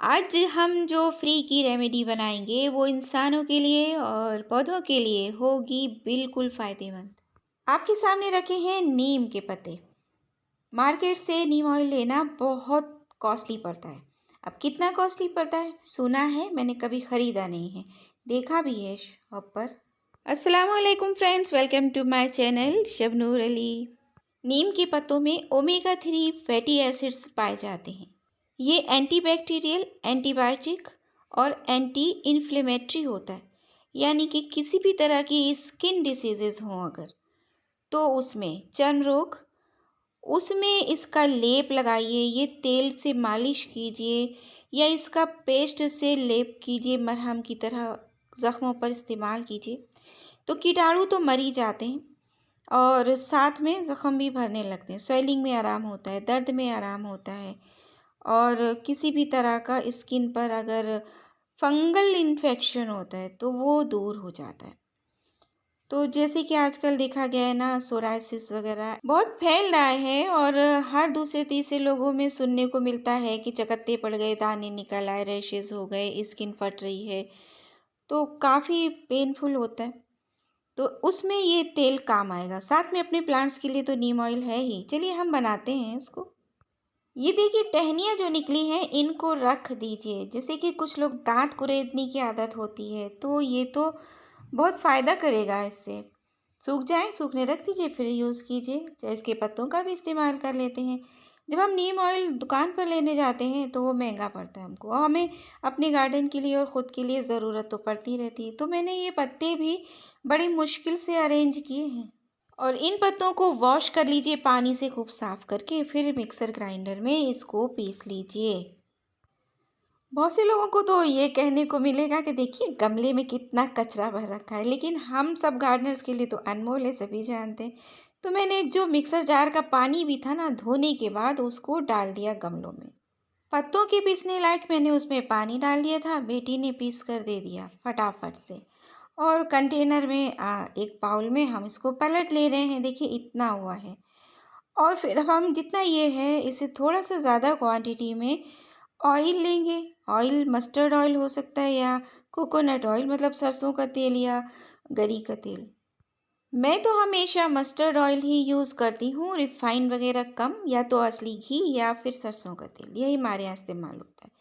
आज हम जो फ्री की रेमेडी बनाएंगे वो इंसानों के लिए और पौधों के लिए होगी बिल्कुल फ़ायदेमंद। आपके सामने रखे हैं नीम के पत्ते। मार्केट से नीम ऑयल लेना बहुत कॉस्टली पड़ता है। अब कितना कॉस्टली पड़ता है सुना है, मैंने कभी ख़रीदा नहीं है, देखा भी है शॉप पर। अस्सलामुअलैकुम friends, welcome to my channel Shabnoor Ali. नीम के पत्तों में ओमेगा 3 फैटी एसिड्स पाए जाते हैं। ये एंटीबैक्टीरियल, एंटीबायोटिक और एंटी इन्फ्लेमेटरी होता है। यानी कि किसी भी तरह की स्किन डिसीजेज हों अगर, तो उसमें चर्म रोग, उसमें इसका लेप लगाइए, ये तेल से मालिश कीजिए या इसका पेस्ट से लेप कीजिए, मरहम की तरह ज़ख्मों पर इस्तेमाल कीजिए। तो कीटाणु तो मर ही जाते हैं और साथ में ज़ख्म भी भरने लगते हैं। स्वेलिंग में आराम होता है, दर्द में आराम होता है और किसी भी तरह का स्किन पर अगर फंगल इन्फेक्शन होता है तो वो दूर हो जाता है। तो जैसे कि आजकल देखा गया है ना, सोराइसिस वगैरह बहुत फैल रहा है और हर दूसरे तीसरे लोगों में सुनने को मिलता है कि चकत्ते पड़ गए, दाने निकल आए, रैशेस हो गए, स्किन फट रही है। तो काफ़ी पेनफुल होता है। तो उसमें ये तेल काम आएगा। साथ में अपने प्लांट्स के लिए तो नीम ऑयल है ही। चलिए हम बनाते हैं उसको। ये देखिए टहनियाँ जो निकली हैं इनको रख दीजिए। जैसे कि कुछ लोग दांत कुरेदने की आदत होती है, तो ये तो बहुत फ़ायदा करेगा इससे। सूख जाए, सूखने रख दीजिए, फिर यूज़ कीजिए। चाहे इसके पत्तों का भी इस्तेमाल कर लेते हैं। जब हम नीम ऑयल दुकान पर लेने जाते हैं तो वो महंगा पड़ता है हमको, और हमें अपने गार्डन के लिए और ख़ुद के लिए ज़रूरत तो पड़ती रहती है। तो मैंने ये पत्ते भी बड़ी मुश्किल से अरेंज किए हैं। और इन पत्तों को वॉश कर लीजिए पानी से खूब साफ़ करके, फिर मिक्सर ग्राइंडर में इसको पीस लीजिए। बहुत से लोगों को तो ये कहने को मिलेगा कि देखिए गमले में कितना कचरा भर रखा है, लेकिन हम सब गार्डनर्स के लिए तो अनमोल है, सभी जानते हैं। तो मैंने जो मिक्सर जार का पानी भी था ना, धोने के बाद उसको डाल दिया गमलों में। पत्तों के पीसने लायक मैंने उसमें पानी डाल दिया था, बेटी ने पीस कर दे दिया फटाफट से। और कंटेनर में एक बाउल में हम इसको पलट ले रहे हैं। देखिए इतना हुआ है। और फिर हम जितना ये है इसे थोड़ा सा ज़्यादा क्वांटिटी में ऑयल लेंगे। ऑयल मस्टर्ड ऑयल हो सकता है या कोकोनट ऑयल, मतलब सरसों का तेल या गरी का तेल। मैं तो हमेशा मस्टर्ड ऑयल ही यूज़ करती हूँ, रिफाइंड वगैरह कम, या तो असली घी या फिर सरसों का तेल, यही हमारे यहाँ इस्तेमाल होता है।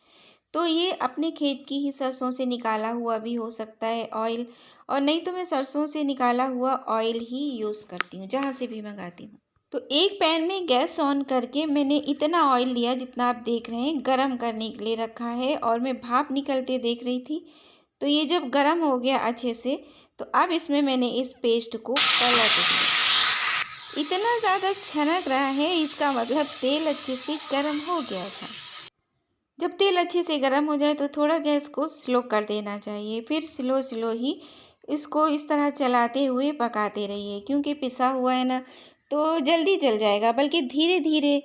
तो ये अपने खेत की ही सरसों से निकाला हुआ भी हो सकता है ऑयल, और नहीं तो मैं सरसों से निकाला हुआ ऑयल ही यूज़ करती हूँ जहाँ से भी मंगाती हूँ। तो एक पैन में गैस ऑन करके मैंने इतना ऑयल लिया जितना आप देख रहे हैं, गरम करने के लिए रखा है, और मैं भाप निकलते देख रही थी। तो ये जब गरम हो गया अच्छे से, तो अब इसमें मैंने इस पेस्ट को पलट दिया। इतना ज़्यादा छनक रहा है, इसका मतलब तेल अच्छे से गरम हो गया था। जब तेल अच्छे से गर्म हो जाए तो थोड़ा गैस को स्लो कर देना चाहिए। फिर स्लो स्लो ही इसको इस तरह चलाते हुए पकाते रहिए, क्योंकि पिसा हुआ है ना, तो जल्दी जल जाएगा, बल्कि धीरे धीरे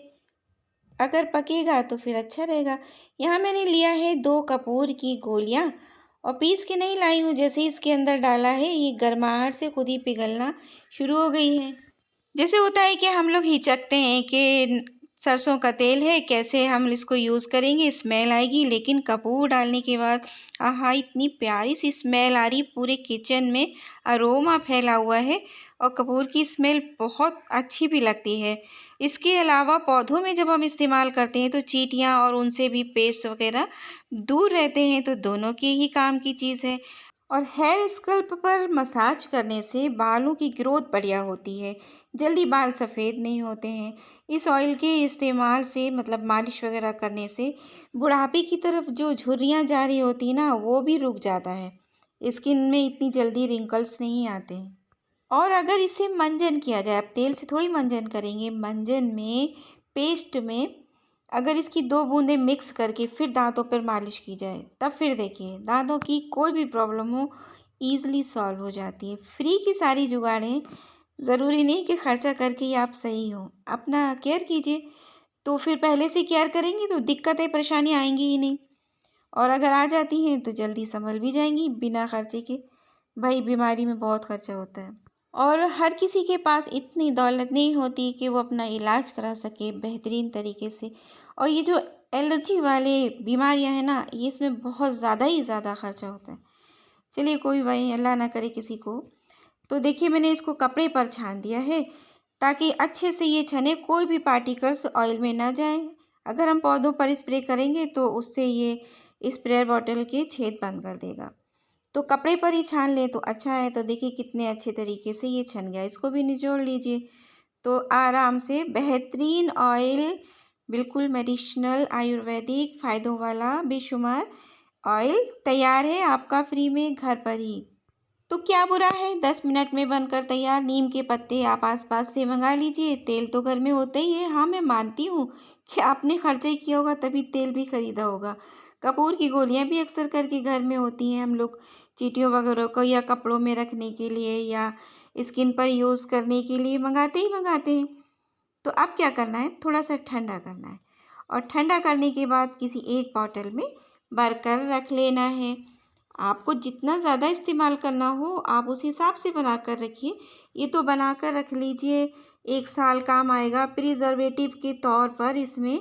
अगर पकेगा तो फिर अच्छा रहेगा। यहाँ मैंने लिया है 2 कपूर की गोलियाँ, और पीस के नहीं लाई हूँ। जैसे ही इसके अंदर डाला है ये गर्माहट से खुद ही पिघलना शुरू हो गई है। जैसे होता है कि हम लोग हिचकते हैं कि सरसों का तेल है, कैसे हम इसको यूज़ करेंगे, स्मेल आएगी, लेकिन कपूर डालने के बाद आहा इतनी प्यारी सी स्मेल आ रही, पूरे किचन में अरोमा फैला हुआ है, और कपूर की स्मेल बहुत अच्छी भी लगती है। इसके अलावा पौधों में जब हम इस्तेमाल करते हैं तो चींटियाँ और उनसे भी पेस्ट वगैरह दूर रहते हैं, तो दोनों के ही काम की चीज़ है। और हेयर स्कल्प पर मसाज करने से बालों की ग्रोथ बढ़िया होती है, जल्दी बाल सफ़ेद नहीं होते हैं। इस ऑयल के इस्तेमाल से, मतलब मालिश वगैरह करने से, बुढ़ापे की तरफ जो झुर्रियाँ जा रही होती ना, वो भी रुक जाता है। स्किन में इतनी जल्दी रिंकल्स नहीं आते हैं। और अगर इसे मंजन किया जाए, आप तेल से थोड़ी मंजन करेंगे, मंजन में, पेस्ट में अगर इसकी 2 बूंदें मिक्स करके फिर दांतों पर मालिश की जाए, तब फिर देखिए दांतों की कोई भी प्रॉब्लम हो ईज़िली सॉल्व हो जाती है। फ्री की सारी जुगाड़ें, ज़रूरी नहीं कि खर्चा करके ही आप सही हो। अपना केयर कीजिए, तो फिर पहले से केयर करेंगी तो दिक्कतें परेशानी आएंगी ही नहीं, और अगर आ जाती हैं तो जल्दी संभल भी जाएंगी बिना खर्चे के। भाई बीमारी में बहुत खर्चा होता है, और हर किसी के पास इतनी दौलत नहीं होती कि वो अपना इलाज करा सके बेहतरीन तरीके से। और ये जो एलर्जी वाले बीमारियां हैं ना, ये इसमें बहुत ज़्यादा ही ज़्यादा खर्चा होता है। चलिए कोई भाई, अल्लाह ना करे किसी को। तो देखिए मैंने इसको कपड़े पर छान दिया है ताकि अच्छे से ये छने, कोई भी पार्टिकल्स ऑयल में ना जाए। अगर हम पौधों पर स्प्रे करेंगे तो उससे ये स्प्रे बॉटल के छेद बंद कर देगा। तो कपड़े पर ही छान लें तो अच्छा है। तो देखिए कितने अच्छे तरीके से ये छन गया। इसको भी निचोड़ लीजिए तो आराम से बेहतरीन ऑयल, बिल्कुल मेडिसिनल आयुर्वेदिक फ़ायदों वाला बेशुमार ऑयल तैयार है आपका फ्री में घर पर ही। तो क्या बुरा है, 10 मिनट में बनकर तैयार। नीम के पत्ते आप आसपास से मंगा लीजिए। तेल तो घर में होता ही है। हाँ, मैं मानती हूँ कि आपने खर्चा ही किया होगा तभी तेल भी खरीदा होगा। कपूर की गोलियां भी अक्सर करके घर में होती हैं। हम लोग चींटियों वगैरह को या कपड़ों में रखने के लिए या स्किन पर यूज़ करने के लिए मंगाते हैं। तो अब क्या करना है, थोड़ा सा ठंडा करना है और ठंडा करने के बाद किसी एक बॉटल में भरकर रख लेना है। आपको जितना ज़्यादा इस्तेमाल करना हो आप उस हिसाब से बनाकर रखिए। ये तो बनाकर रख लीजिए, 1 साल काम आएगा। प्रिजर्वेटिव के तौर पर इसमें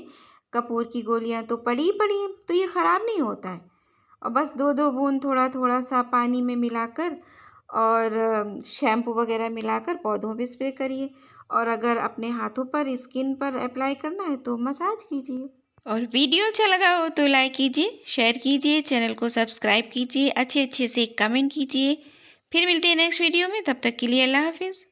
कपूर की गोलियां तो पड़ी ही पड़ी हैं, तो ये ख़राब नहीं होता है। और बस 2-2 बूंद थोड़ा थोड़ा सा पानी में मिलाकर और शैम्पू वगैरह मिलाकर पौधों पे स्प्रे करिए। और अगर अपने हाथों पर, स्किन पर अप्लाई करना है तो मसाज कीजिए। और वीडियो अच्छा लगा हो तो लाइक कीजिए, शेयर कीजिए, चैनल को सब्सक्राइब कीजिए, अच्छे अच्छे से कमेंट कीजिए। फिर मिलते हैं नेक्स्ट वीडियो में, तब तक के लिए अल्लाह हाफिज़।